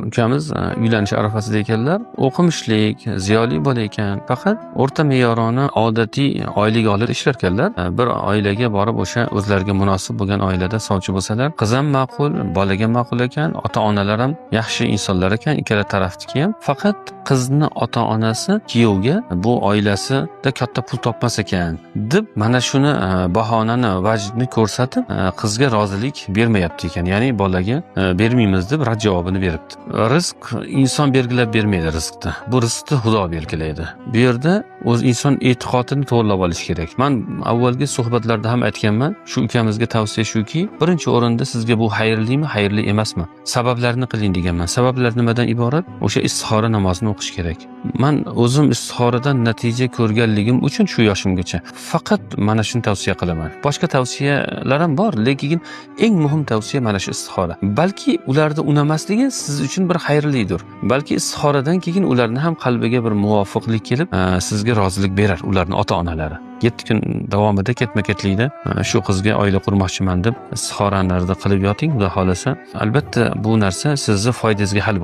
ukamiz uylanish arafasida ekanlar. O'qimishlik, ziyoli bola ekan. Faqat o'rta me'yorona odatiy oylik olib ishlar ekanlar. Bir oilaga borib o'sha o'zlariga munosib bo'lgan oilada sovchi bo'lsalar, qiz ham ma'qul, bolaga ma'qul ekan, ota-onalar ham yaxshi insonlar ekan, ikkala tarafniki ham. Faqat qizni ota-onasi kuyovga bu oilasida katta pul topmas ekan deb mana shuni bahonani vajdni ko'rsatib qizga rozilik bermayapti ekan. Ya'ni bolaga bermaymiz deb rad javobini beribdi. Rizq inson belgilab bermaydi rizqni. Bu rizqni Xudo belgilaydi. Bu yerda o'z inson e'tiqodini to'g'rilab olish kerak. Men avvalgi suhbatlarda ham aytganman, shu ukamizga tavsiya shuki, birinchi o'rinda sizga bu xayrlimi, xayrli emasmi? Sabablarini qiling deganman. Sabablar nimadan iborat? O'sha istixora namozini o'qish kerak. Men o'zim istixoradan natija ko'rganligim uchun shu yoshimgacha faqat mana shuni tavsiya qilaman. Boshqa tavsiyalar ham bor, lekin eng muhim tavsiya mana shu istixora. Balki ularda unamasligi siz uchun bir xayrlidir. Balki istixoradan keyin ularni ham qalbiga bir muvofiqlik kelib, sizga rozilik berar ularning ota-onalari. 7 kun davomida ketma-ketlikda shu qizga oila qurmoqchiman deb istixoralarni qilib yoting, xudo xolasa. Albatta bu narsa sizni foydangizga hal